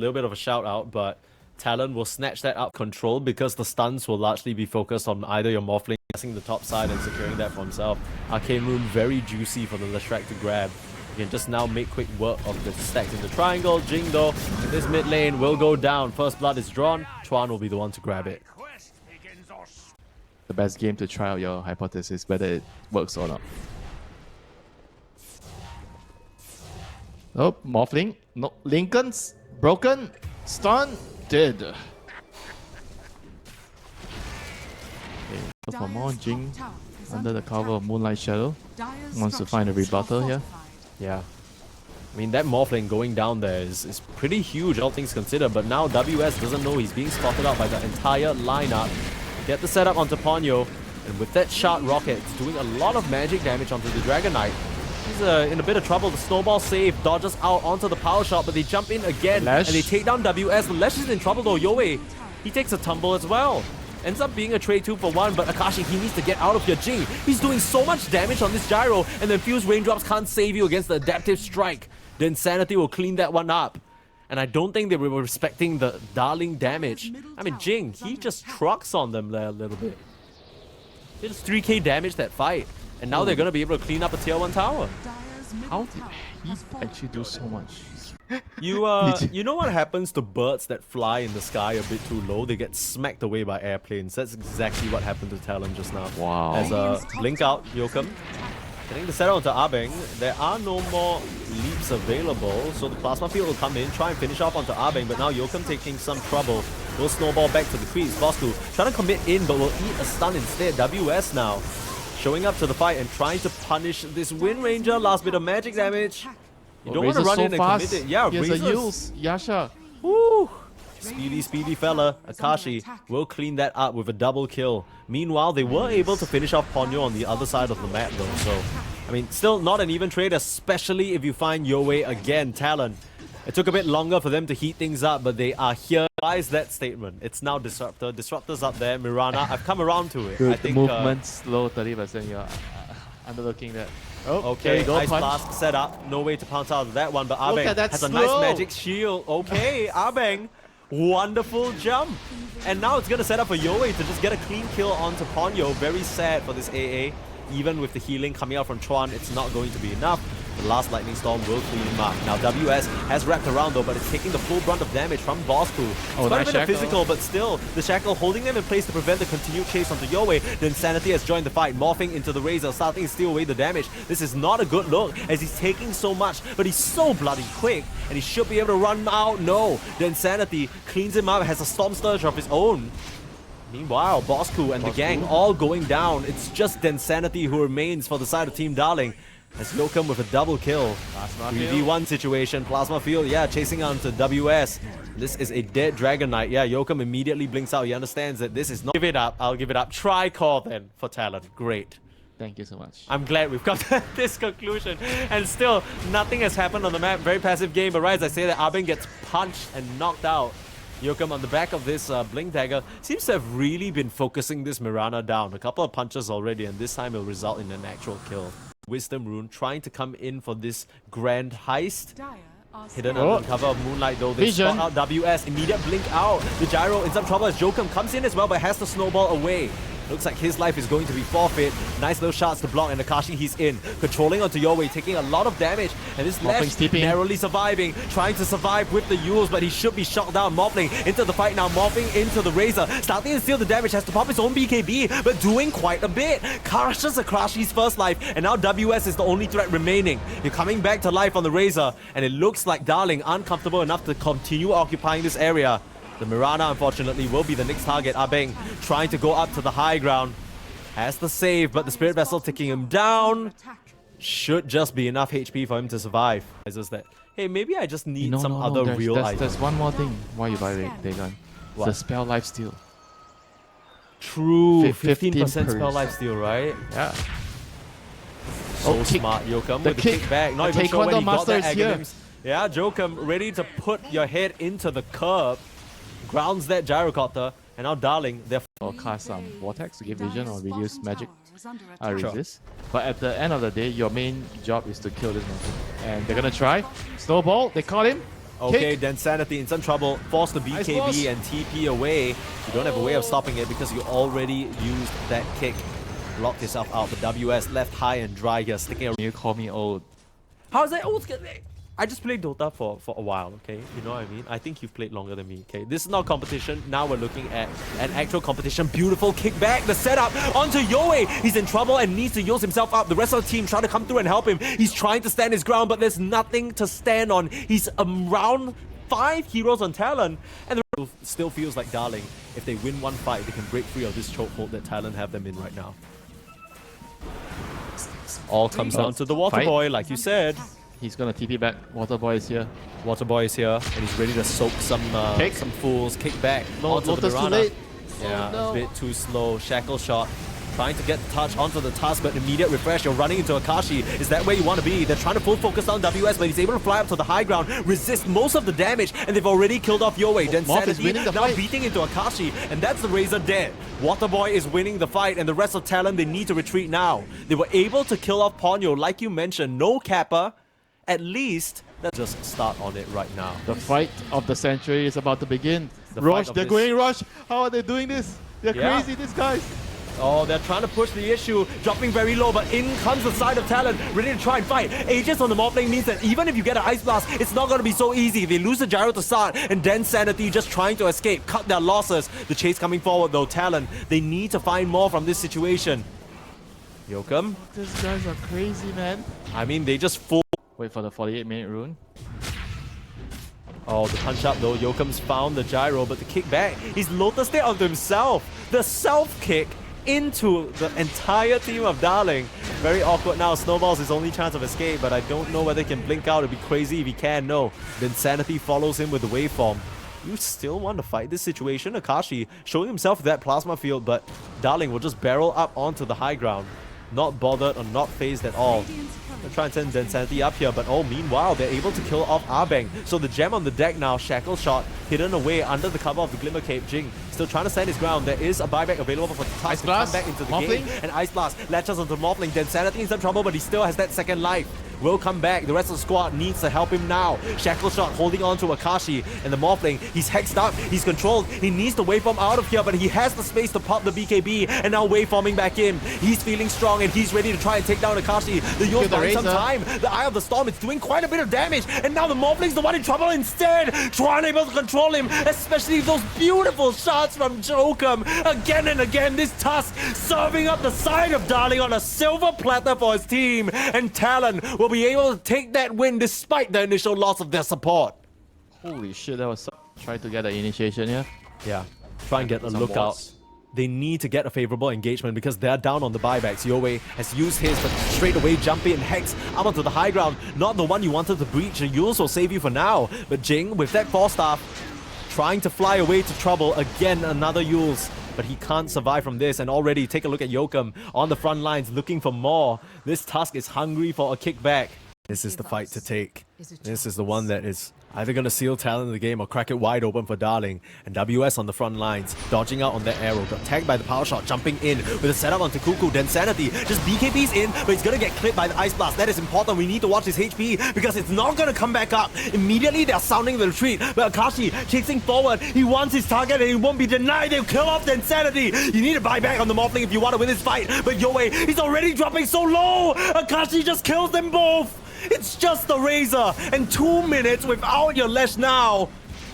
little bit of a shout out, but Talon will snatch that up control because the stuns will largely be focused on either your Morphling passing the top side and securing that for himself. Arcane Rune very juicy for the Leshrac to grab. You can just now make quick work of the stacks in the triangle. Jing though, in this mid lane will go down. First blood is drawn. Chuan will be the one to grab it. The best game to try out your hypothesis, whether it works or not. Oh, Morphling. No, Lincoln's broken. Stun. Dead. Okay, so for more, Jing under the cover of Moonlight Shadow wants to find a rebuttal here. Yeah. I mean, that Morphling going down there is pretty huge, all things considered, but now WS doesn't know he's being spotted out by the entire lineup. Get the setup onto Ponyo, and with that Shard Rocket, it's doing a lot of magic damage onto the Dragon Knight. He's in a bit of trouble. The snowball save dodges out onto the power shot, but they jump in again and they take down WS. The Lesh is in trouble though. Yoe, he takes a tumble as well. Ends up being a trade 2-for-1, but Akashi, he needs to get out of here. Jing, he's doing so much damage on this gyro, and the Fuse Raindrops can't save you against the Adaptive Strike. The Insanity will clean that one up. And I don't think they were respecting the Darling damage. I mean, Jing, he just trucks on them there a little bit. It's 3k damage that fight. And now they're going to be able to clean up a tier 1 tower. How did he actually do so much? You know what happens to birds that fly in the sky a bit too low? They get smacked away by airplanes. That's exactly what happened to Talon just now. Wow. As a blink out, Yokum. Getting the setup onto Abeng. There are no more leaps available, so the Plasma Field will come in, try and finish off onto Abeng, but now Yokum taking some trouble. Will snowball back to the creeps. Bosku trying to commit in, but will eat a stun instead. WS now showing up to the fight and trying to punish this Wind Ranger. Last bit of magic damage. You don't want to run in and commit it. Yeah, here's a use. Yasha. Woo! Speedy fella. Akashi will clean that up with a double kill. Meanwhile, they were able to finish off Ponyo on the other side of the map though. So, I mean, still not an even trade, especially if you find Yoe again. Talon. It took a bit longer for them to heat things up, but they are here. Why is that statement? It's now Disruptor. Disruptor's up there. Mirana, I've come around to it. Dude, I think movement slow 30%. You're underlooking that. Oh, okay, go, Ice punch. Blast set up. No way to pounce out of that one, but Look Abeng at that has a slow. nice magic shield. Okay, Abeng. Wonderful jump. And now it's going to set up for Yoe to just get a clean kill onto Ponyo. Very sad for this AA. Even with the healing coming out from Chuan, it's not going to be enough. The last Lightning Storm will clean him up. Now WS has wrapped around though, but it's taking the full brunt of damage from Bosku. It's quite nice a bit of physical, but still, the Shackle holding them in place to prevent the continued chase onto Yoe. The Insanity has joined the fight, morphing into the Razor, starting to steal away the damage. This is not a good look, as he's taking so much, but he's so bloody quick, and he should be able to run out. No, the Insanity cleans him up, has a Storm Scourge of his own. Meanwhile, Bosku and the gang all going down. It's just Densanity who remains for the side of Team Darling. As Yokum with a double kill. 3v1 situation. Plasma Field, yeah, chasing on to WS. This is a dead Dragon Knight. Yeah, Yokum immediately blinks out. He understands that this is not... Give it up. I'll give it up. Tri-core then for Talon. Great. Thank you so much. I'm glad we've got to this conclusion. And still, nothing has happened on the map. Very passive game. But right as I say that, Abeng gets punched and knocked out. Yokum on the back of this Blink Dagger seems to have really been focusing this Mirana down. A couple of punches already, and this time it'll result in an actual kill. Wisdom Rune trying to come in for this grand heist. Hidden under the cover of Moonlight though. They spot out WS. Immediate blink out. The gyro in some trouble as Jokum comes in as well, but has to snowball away. Looks like his life is going to be forfeit. Nice little shots to block, and Akashi, he's in. Controlling onto Yoe, taking a lot of damage. And this Lesh narrowly surviving. Trying to survive with the Yules, but he should be shot down. Morphling into the fight now. Morphing into the Razor. Starting to steal the damage. Has to pop his own BKB, but doing quite a bit. Crushes Akashi's first life. And now WS is the only threat remaining. You're coming back to life on the Razor. And it looks like Darling uncomfortable enough to continue occupying this area. The Mirana, unfortunately, will be the next target. Abeng trying to go up to the high ground. Has the save, but the Spirit Vessel taking him down. Should just be enough HP for him to survive. It's just that, hey, maybe I just need some other real item. There's one more thing why you buy Dagon. The spell lifesteal. True, 15% spell lifesteal, right? Yeah. So smart, Yokum, with the kickback. Not even sure when he got that Aghanim's. Yeah, Jokum ready to put your head into the curb. Grounds that Gyrocopter, and now Darling, they're... Or cast some Vortex to give vision or reduce magic resist. But at the end of the day, your main job is to kill this monster. And they're gonna try. Snowball, they caught him. Okay, Kick. then Sanity in some trouble. Force the Nice BKB boss. and TP away. You don't have a way of stopping it because you already used that kick. Locked yourself out. But WS left high and dry here, sticking around. You call me old. How's that old? I just played Dota for a while, okay? You know what I mean? I think you've played longer than me, okay? This is not competition. Now we're looking at an actual competition. Beautiful kickback. The setup onto Yoe. He's in trouble and needs to use himself up. The rest of the team trying to come through and help him. He's trying to stand his ground, but there's nothing to stand on. He's around 5 heroes on Talon. And the still feels like Darling. If they win one fight, they can break free of this chokehold that Talon have them in right now. All comes down to the Water Fight. Boy, like you said. He's gonna TP back. Water Boy is here. Water Boy is here, and he's ready to soak some fools. Kick back No, onto the Lotus too Mirana. late. Yeah, Oh, no. a bit too slow. Shackle shot. Trying to get the touch onto the task, but immediate refresh. You're running into Akashi. Is that where you want to be? They're trying to full focus on WS, but he's able to fly up to the high ground, resist most of the damage, and they've already killed off Yoe. Then Morph is Sanity winning the now fight. beating into Akashi, and that's the Razor dead. Waterboy is winning the fight, and the rest of Talon, they need to retreat now. They were able to kill off Ponyo, like you mentioned. No Kappa. At least, let's just start on it right now. The fight of the century is about to begin. The Rush, fight of they're this- going Rush. How are they doing this? They're Yeah. crazy, these guys. Oh, they're trying to push the issue, dropping very low, but in comes the side of Talon, ready to try and fight. Aegis on the Morphling means that even if you get an Ice Blast, it's not going to be so easy. They lose the Gyro to start, and then Sanity just trying to escape, cut their losses. The chase coming forward though, Talon, they need to find more from this situation. Yokum, These guys are crazy, man. I mean, they just full. Wait for the 48-minute rune. Oh, the punch up though. Yokum's found the gyro, but the kick back. He's lotused it onto himself. The self-kick into the entire team of Darling. Very awkward now. Snowball's his only chance of escape, but I don't know whether he can blink out. It'd be crazy if he can. No. Then Sanity follows him with the waveform. You still want to fight this situation? Akashi showing himself with that plasma field, but Darling will just barrel up onto the high ground. Not bothered or not phased at all. They're trying to send Insanity up here, but oh, meanwhile, they're able to kill off Arbeng. So the gem on the deck now, Shackle Shot, hidden away under the cover of the Glimmer Cape. Jing still trying to stand his ground. There is a buyback available for the task Ice to come Blast, back into the Morphling. game. And Ice Blast latches onto Morphling. Then Sanity in some trouble, but he still has that second life. Will come back. The rest of the squad needs to help him now. Shackle Shot holding on to Akashi and the Morphling. He's hexed up. He's controlled. He needs to waveform out of here, but he has the space to pop the BKB and now waveforming back in. He's feeling strong and he's ready to try and take down Akashi. The Yo's buying some time. The Eye of the Storm is doing quite a bit of damage, and now the Morphling's the one in trouble instead. Trying able to control him, especially those beautiful shots from Jokum. Again and again, this Tusk serving up the side of Darling on a silver platter for his team, and Talon will be able to take that win despite the initial loss of their support. Holy shit, that was so... Try to get the initiation here. Yeah, try and get a Some lookout. wards. They need to get a favorable engagement because they're down on the buybacks. Yoe has used his, but straight away jumping and Hex up onto the high ground. Not the one you wanted to breach. The Yules will save you for now. But Jing, with that Force Staff, trying to fly away to trouble. Again, another Yules. But he can't survive from this. And already, take a look at Yokum on the front lines, looking for more. This Tusk is hungry for a kickback. This is the fight to take. This is the one that is either going to seal Talon in the game or crack it wide open for Darling. And WS on the front lines, dodging out on that arrow. Got tagged by the power shot, jumping in with a setup onto Cuckoo. Then Sanity just BKB's in, but he's going to get clipped by the Ice Blast. That is important. We need to watch his HP because it's not going to come back up. Immediately, they're sounding the retreat. But Akashi chasing forward. He wants his target and he won't be denied. They'll kill off then Sanity. You need to buy back on the Morphling if you want to win this fight. But Yoe, he's already dropping so low. Akashi just kills them both. It's just the Razor, and 2 minutes without your Lesh now.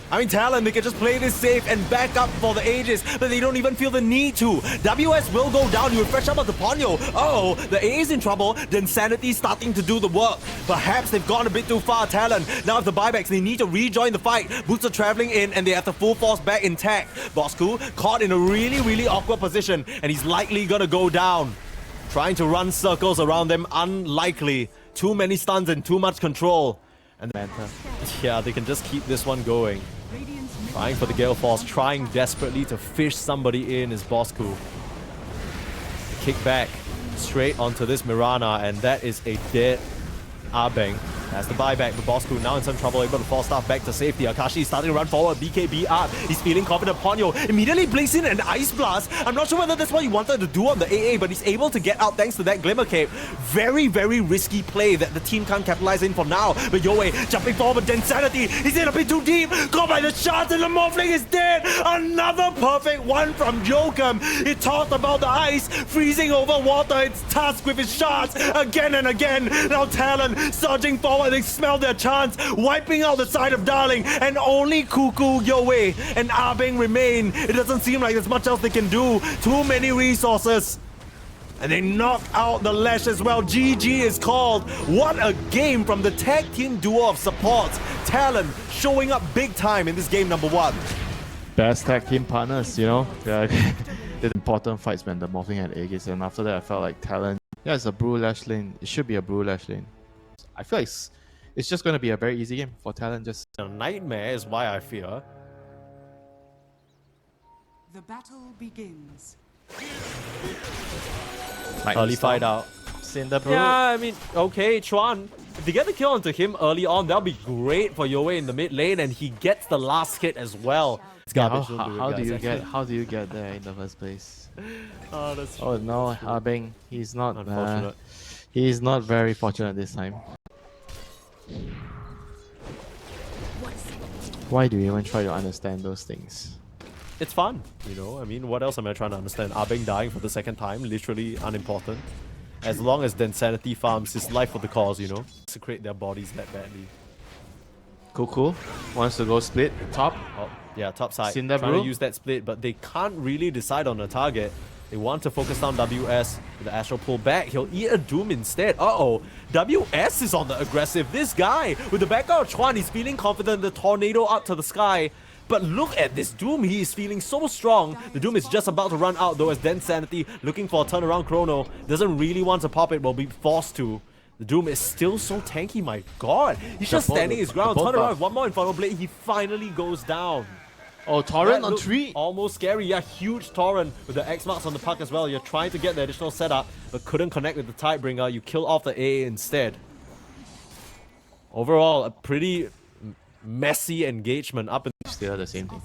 I mean, Talon, they can just play this safe and back up for the ages, but they don't even feel the need to. WS will go down. You refresh up onto Ponyo. Uh-oh, the A is in trouble. Then Sanity starting to do the work. Perhaps they've gone a bit too far, Talon. Now with the buybacks, they need to rejoin the fight. Boots are traveling in, and they have the full force back intact. Bosku caught in a really, really awkward position, and he's likely gonna go down. Trying to run circles around them, unlikely. Too many stuns and too much control. And yeah, they can just keep this one going. Trying for the Gale Force, trying desperately to fish somebody in is Bosku. Kick back straight onto this Mirana, and that is a dead Arbeng. Has the buyback, but Bosku now in some trouble, able to force stuff back to safety. Akashi is starting to run forward, BKB up. He's feeling confident. Ponyo immediately blinks in an Ice Blast. I'm not sure whether that's what he wanted to do on the AA, but he's able to get out thanks to that Glimmer Cape. Very, very risky play that the team can't capitalize in for now. But Yoe jumping forward, Densanity. He's in a bit too deep. Caught by the shots, and the Morphling is dead. Another perfect one from Jokum. He talked about the ice freezing over water. It's Tusk with his shots again and again. Now Talon surging forward. They smell their chance, wiping out the side of Darling, and only Cuckoo, Yoe, and Abing remain. It doesn't seem like there's much else they can do. Too many resources. And they knock out the Lash as well. GG is called. What a game from the tag team duo of supports. Talon showing up big time in this game number 1. Best tag team partners, you know. Yeah, the important fights when the Morphling had Aegis, and after that I felt like Talon. Yeah, it's a Brew Lash lane. It should be a Brew Lash lane. I feel like it's just going to be a very easy game for Talon. Just a nightmare is why I fear. The battle begins. Early fight out. Cinder Brew. Yeah, I mean, okay, Chuan. If they get the kill onto him early on, that'll be great for Yoe in the mid lane, and he gets the last hit as well. It's garbage. How do you get there in the first place? Oh, that's Oh no, Abing, he's not unfortunate. He's not very fortunate this time. Why do you even try to understand those things? It's fun, you know. I mean, what else am I trying to understand? Abing dying for the second time, literally unimportant. As long as Densanity farms his life for the cause, you know. Secrete their bodies that badly. Cuckoo wants to go split top. Oh, yeah, top side. Cinder Trying Brew. to use that split, but they can't really decide on a target. They want to focus down WS. With the Astral pull back, he'll eat a Doom instead. Uh-oh. WS is on the aggressive. This guy, with the background of Chuan, he's feeling confident. The tornado up to the sky. But look at this Doom. He is feeling so strong. The Doom is just about to run out, though, as Densanity, looking for a turnaround chrono, doesn't really want to pop it, will be forced to. The Doom is still so tanky, my god. He's just standing his ground. Turn around with one more Infernal Blade. He finally goes down. Oh, Torrent That on looked 3. Almost scary. Yeah, huge Torrent with the X marks on the puck as well. You're trying to get the additional setup, but couldn't connect with the Tidebringer. You kill off the AA instead. Overall, a pretty messy engagement up in. Still the same thing.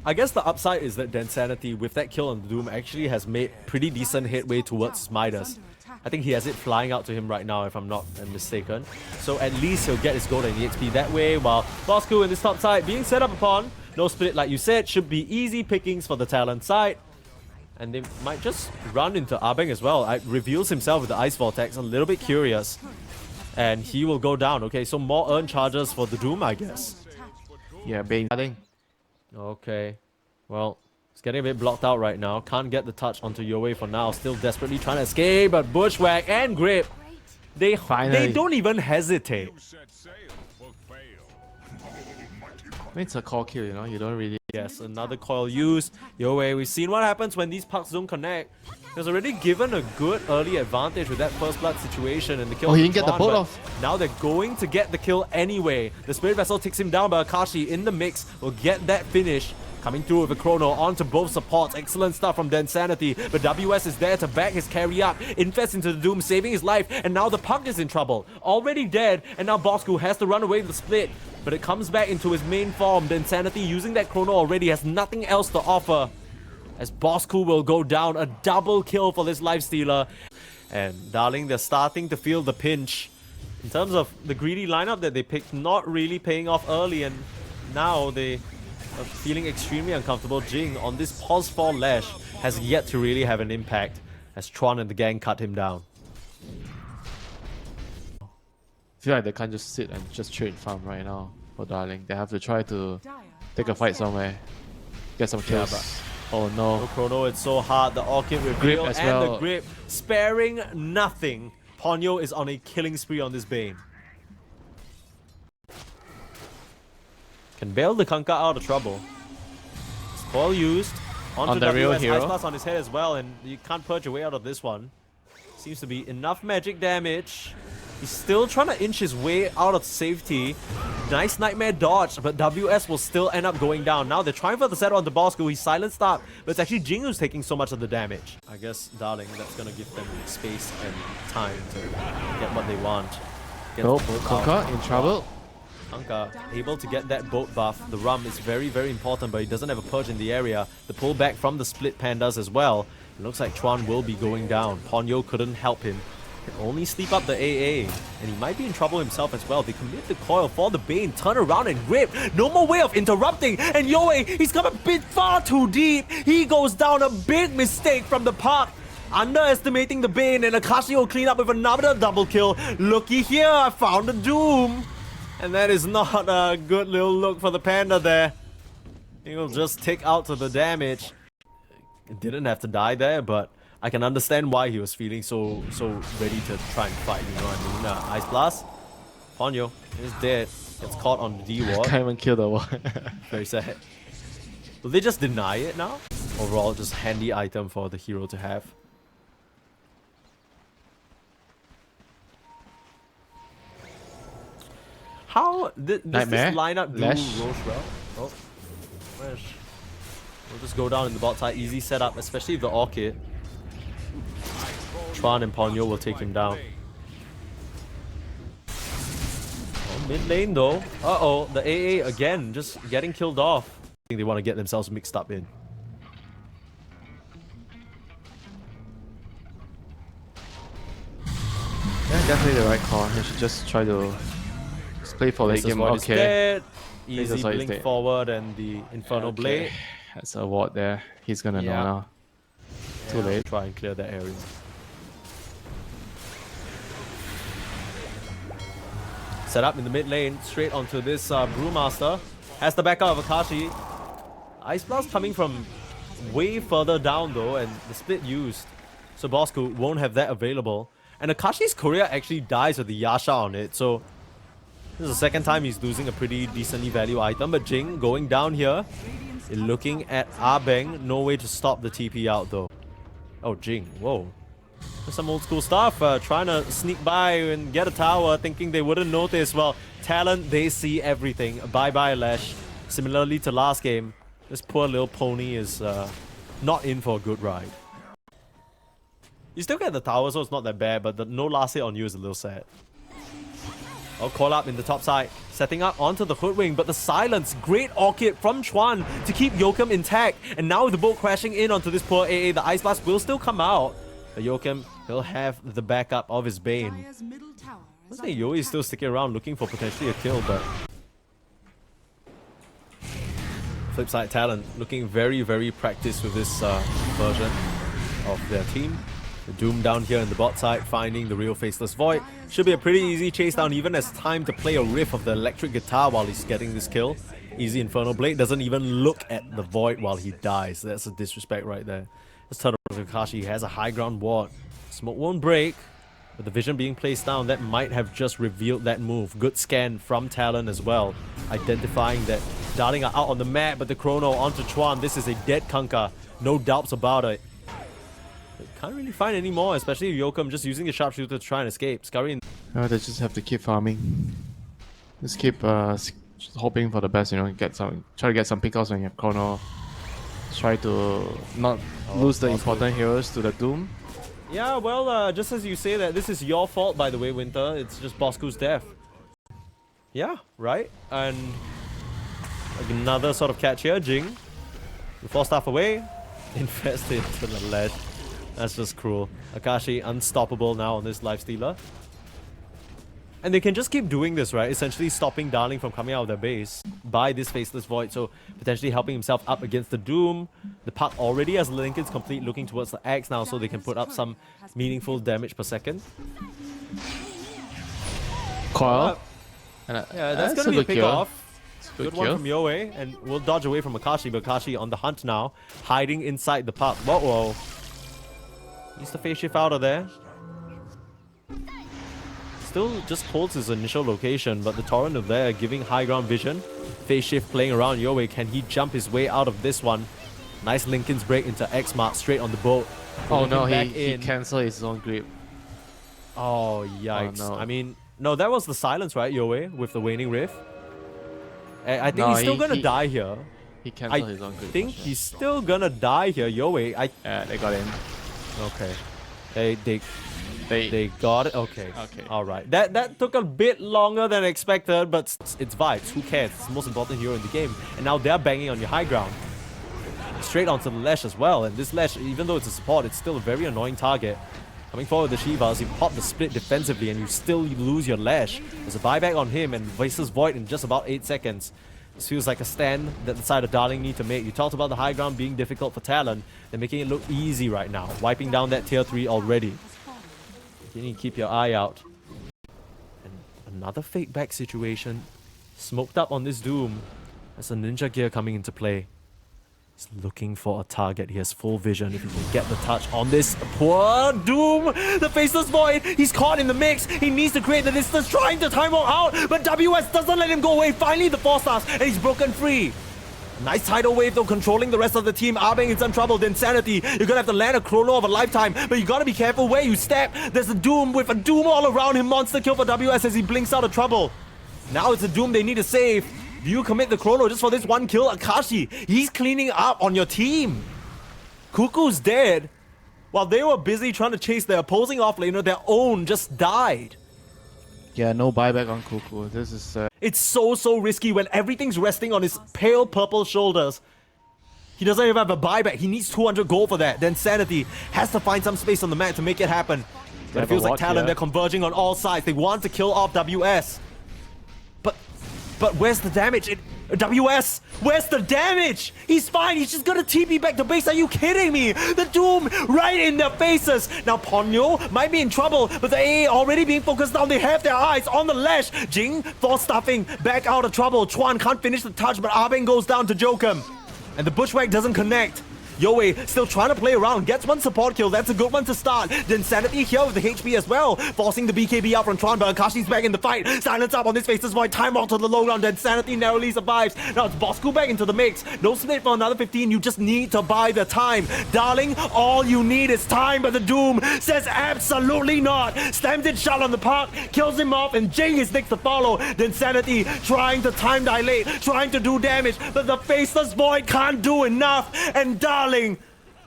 I guess the upside is that Densanity, with that kill on the Doom, actually has made pretty decent headway towards Midas. I think he has it flying out to him right now, if I'm not mistaken. So at least he'll get his gold and EXP that way, while Bosku in this top side being set up upon. No split, like you said, should be easy pickings for the Talon side. And they might just run into Abeng as well. It reveals himself with the Ice Vortex, a little bit curious. And he will go down. Okay, so more earn charges for the Doom, I guess. Yeah, Bane. Okay, well, it's getting a bit blocked out right now. Can't get the touch onto Yoe for now. Still desperately trying to escape, but Bushwhack and Grip, they don't even hesitate. I mean, it's a core kill, you know. You don't really. Yes, another coil used. Yoe, we've seen what happens when these pucks don't connect. He was already given a good early advantage with that first blood situation and the kill. Oh, he didn't get the bolt off. Now they're going to get the kill anyway. The Spirit Vessel takes him down, but Akashi in the mix will get that finish. Coming through with a chrono onto both supports. Excellent stuff from Densanity. But WS is there to back his carry up. Infest into the Doom, saving his life. And now the puck is in trouble. Already dead. And now Bosku has to run away with the split. But it comes back into his main form. Densanity using that chrono already has nothing else to offer. As Bosku will go down. A double kill for this Lifestealer. And Darling, they're starting to feel the pinch. In terms of the greedy lineup that they picked, not really paying off early. And now they are feeling extremely uncomfortable. Jing on this pause 4 Lash has yet to really have an impact as Tron and the gang cut him down. I feel like they can't just sit and just trade farm right now for Darling. They have to try to take a fight somewhere, get some kills. Yeah, oh no. No chrono, it's so hard. The Orchid reveal as and well. the grip, sparing nothing. Ponyo is on a killing spree on this Bane. Can bail the Kanka out of trouble. Spoil used. Onto On the real WS, hero. Ice Blast on his head as well, and you can't purge your way out of this one. Seems to be enough magic damage. He's still trying to inch his way out of safety. Nice Nightmare dodge, but WS will still end up going down. Now they're trying for the set onto Bosku. He's silenced up, but it's actually Jing who's taking so much of the damage. I guess Darling, that's going to give them space and time to get what they want. Gets Nope, the boat out. Kunkka in trouble. Kunkka able to get that boat buff. The rum is very, very important, but he doesn't have a purge in the area. The pullback from the split pandas as well. It looks like Chuan will be going down. Ponyo couldn't help him. Can only sleep up the AA. And he might be in trouble himself as well. They commit the coil for the Bane. Turn around and rip. No more way of interrupting. And Yoe, he's come a bit far too deep. He goes down. A big mistake from the park. Underestimating the Bane. And Akashi will clean up with another double kill. Looky here. I found the Doom. And that is not a good little look for the Panda there. He will just take out to the damage. Didn't have to die there, but I can understand why he was feeling so ready to try and fight, you know what I mean? Ice Blast. Ponyo is dead. Gets caught on the D ward. Can't even kill the ward. Very sad. Will they just deny it now? Overall, just handy item for the hero to have. How does this lineup do Lash. Roche well? Oh, Lash. We'll just go down in the bot side. Easy setup, especially with the Orchid. Chuan and Ponyo will take him down. Oh, mid lane though. Uh-oh, the AA again, just getting killed off. I think they want to get themselves mixed up in. Yeah, definitely the right call. He should just try to play for late game. Okay. Dead. Easy This is why he's blink dead. forward and the Infernal Blade. That's a ward there. He's gonna know Yeah. now. Too Yeah, late. Try and clear that area. Set up in the mid lane, straight onto this Brewmaster. Has the backup of Akashi. Ice Blast coming from way further down though, and the split used. So Bosku won't have that available. And Akashi's courier actually dies with the Yasha on it, so this is the second time he's losing a pretty decently value item. But Jing going down here, looking at Abeng. No way to stop the TP out though. Oh, Jing, whoa. There's some old school stuff, trying to sneak by and get a tower, thinking they wouldn't notice. Well, Talon, they see everything. Bye-bye, Lash. Similarly to last game, this poor little pony is not in for a good ride. You still get the tower, so it's not that bad, but the no last hit on you is a little sad. Oh, call up in the top side, setting up onto the Hoodwing, but the silence, great Orchid from Chuan to keep Yokem intact. And now with the boat crashing in onto this poor AA, the Ice Blast will still come out. But Yokem, he'll have the backup of his Bane. Dire's middle tower is I think Yo is still sticking around looking for potentially a kill, but... Flip side Talon looking very, very practiced with this version of their team. The Doom down here in the bot side, finding the real Faceless Void. Should be a pretty easy chase down, even as time to play a riff of the electric guitar while he's getting this kill. Easy Infernal Blade, doesn't even look at the Void while he dies. That's a disrespect right there. Let's turn around to Kakashi, he has a high ground ward. Smoke won't break, but the vision being placed down, that might have just revealed that move. Good scan from Talon as well, identifying that Darling are out on the map, but the Chrono onto Chuan. This is a dead Kunkka, no doubts about it. Can't really find any more, especially Yokem just using the sharpshooter to try and escape. Scurry in. They just have to keep farming. Just keep hoping for the best, you know, try to get some pickouts when you have Chrono. Try to not lose the important heroes to the Doom. Yeah, well, just as you say that, this is your fault, by the way, Winter. It's just Bosku's death. Yeah, right? And another sort of catch here, Jing. The 4-staff away. Infest into the ledge. That's just cruel. Akashi unstoppable now on this lifestealer. And they can just keep doing this, right? Essentially stopping Darling from coming out of their base by this Faceless Void. So potentially helping himself up against the Doom. The Puck already has Lincoln's complete, looking towards the Axe now so they can put up some meaningful damage per second. Coil. Yeah, that's gonna be a pick off. Good one kill. from Yoe, and we'll dodge away from Akashi, but Akashi on the hunt now, hiding inside the Puck. Whoa. Needs to phase shift out of there. Still just holds his initial location, but the Torrent of there giving high ground vision. Phase shift playing around Yoe. Can he jump his way out of this one? Nice Lincoln's break into X Mark straight on the boat. Oh no, back he in. cancelled his own grip. Oh, yikes. Oh, no. I mean, no, that was the silence, right, Yoe, with the Waning Rift? I think No, he's still gonna die here. He cancelled I his own grip. think for sure. he's still gonna die here, Yoe. Yeah, they got in. Okay. They They got it. Okay. Okay. All right. That took a bit longer than expected, but it's vibes. Who cares? It's the most important hero in the game. And now they're banging on your high ground. Straight onto the Lash as well. And this Lash, even though it's a support, it's still a very annoying target. Coming forward with the Shivas, you pop the split defensively and you still lose your Lash. There's a buyback on him and Vases Void in just about 8 seconds. This feels like a stand that the side of Darling need to make. You talked about the high ground being difficult for Talon. They're making it look easy right now. Wiping down that tier 3 already. You need to keep your eye out. And another fake back situation. Smoked up on this Doom. There's a Ninja Gear coming into play. He's looking for a target. He has full vision. If he can get the touch on this poor Doom, the Faceless Void, he's caught in the mix. He needs to create the distance, trying to time out, but WS doesn't let him go away. Finally, the 4 stars, and he's broken free. Nice tidal wave though, controlling the rest of the team. Abeng in some trouble. The Insanity, you're gonna have to land a chrono of a lifetime, but you gotta be careful where you step. There's a Doom with a Doom all around him. Monster kill for WS as he blinks out of trouble. Now it's a Doom they need to save. Do you commit the chrono just for this one kill? Akashi, he's cleaning up on your team. Cuckoo's dead. While they were busy trying to chase their opposing offlaner, their own just died. Yeah, no buyback on Cuckoo. This is... It's so risky when everything's resting on his pale purple shoulders. He doesn't even have a buyback. He needs 200 gold for that. Then Sanity has to find some space on the map to make it happen. But it feels like Talon, they're converging on all sides. They want to kill off WS. But where's the damage? WS, where's the damage? He's fine. He's just gonna TP back to base. Are you kidding me? The Doom right in their faces. Now Ponyo might be in trouble, but the AA already being focused down. They have their eyes on the Lash. Jing for stuffing back out of trouble. Chuan can't finish the touch, but Abeng goes down to Jokum. And the Bushwhack doesn't connect. Yoe still trying to play around, gets one support kill, that's a good one to start. Then Sanity here with the HP as well, forcing the BKB out from Tron, but Akashi's back in the fight. Silence up on this Faceless Void, time out to the low ground, then Sanity narrowly survives. Now it's Bosku back into the mix. No split for another 15, you just need to buy the time. Darling, all you need is time, but the Doom says absolutely not. Slams it shot on the park, kills him off, and Jing is next to follow. Then Sanity trying to time dilate, trying to do damage, but the Faceless Void can't do enough, and Darling,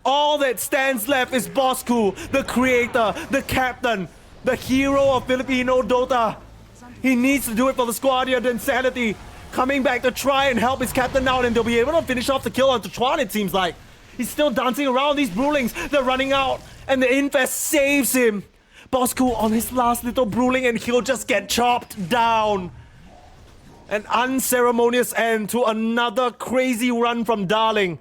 all that stands left is Bosku, the creator, the captain, the hero of Filipino Dota. He needs to do it for the squad here. Then Sanity coming back to try and help his captain out, and they'll be able to finish off the kill onto Chuan, it seems like. He's still dancing around. These Brewlings, they're running out, and the Infest saves him. Bosku on his last little Brewling, and he'll just get chopped down. An unceremonious end to another crazy run from Darling.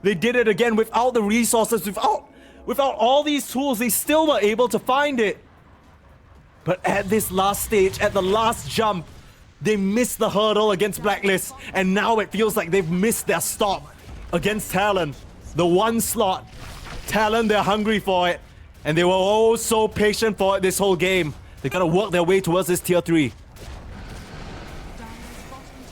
They did it again without the resources, without all these tools. They still were able to find it. But at this last stage, at the last jump, they missed the hurdle against Blacklist. And now it feels like they've missed their stop against Talon. The one slot. Talon, they're hungry for it. And they were oh so patient for it this whole game. They gotta work their way towards this tier 3.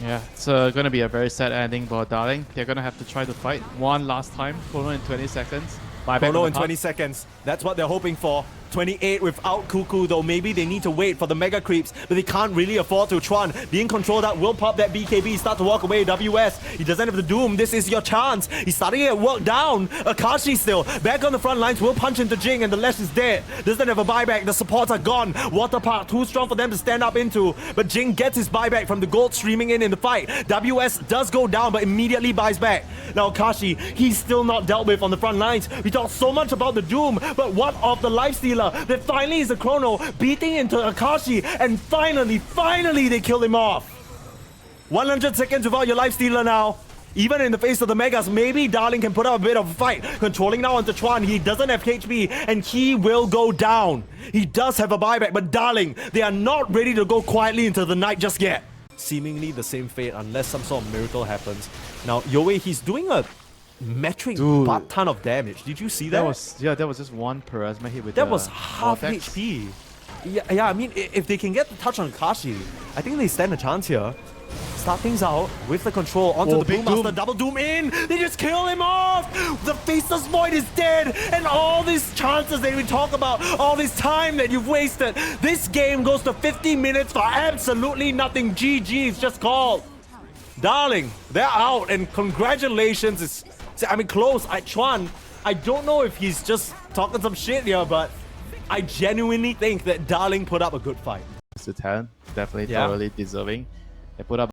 Yeah, it's going to be a very sad ending for Darling. They're going to have to try to fight one last time. Chrono in 20 seconds. Chrono in 20 seconds. That's what they're hoping for. 28 without Cuckoo, though maybe they need to wait for the mega creeps, but they can't really afford to. Chuan being controlled out will pop that BKB, start to walk away. WS, he doesn't have the Doom. This is your chance. He's starting to get worked down. Akashi still back on the front lines, will punch into Jing, and the Lash is dead. Doesn't have a buyback. The supports are gone. Water Park too strong for them to stand up into, but Jing gets his buyback from the gold streaming in the fight. WS does go down, but immediately buys back. Now Akashi, he's still not dealt with on the front lines. We talk so much about the Doom, but what of the Lifestealer? That finally is a Chrono beating into Akashi, and finally they kill him off. 100 seconds without your Lifestealer now. Even in the face of the Megas, maybe Darling can put up a bit of a fight. Controlling now onto Chuan, he doesn't have HP, and he will go down. He does have a buyback, but Darling, they are not ready to go quietly into the night just yet. Seemingly the same fate unless some sort of miracle happens. Now, Yoe, he's doing a metric butt ton of damage. Did you see that? That was just one Perazma hit with that was half HP. Yeah, I mean, if they can get the touch on Kashi, I think they stand a chance here. Start things out with the control onto the big Boommaster. Doom. Double Doom in. They just kill him off. The Faceless Void is dead. And all these chances that we talk about, all this time that you've wasted. This game goes to 50 minutes for absolutely nothing. GG is just called. Darling, they're out. And congratulations. I mean, close. Chuan, I don't know if he's just talking some shit here, but I genuinely think that Darling put up a good fight. The talent, definitely Yeah. thoroughly deserving. They put up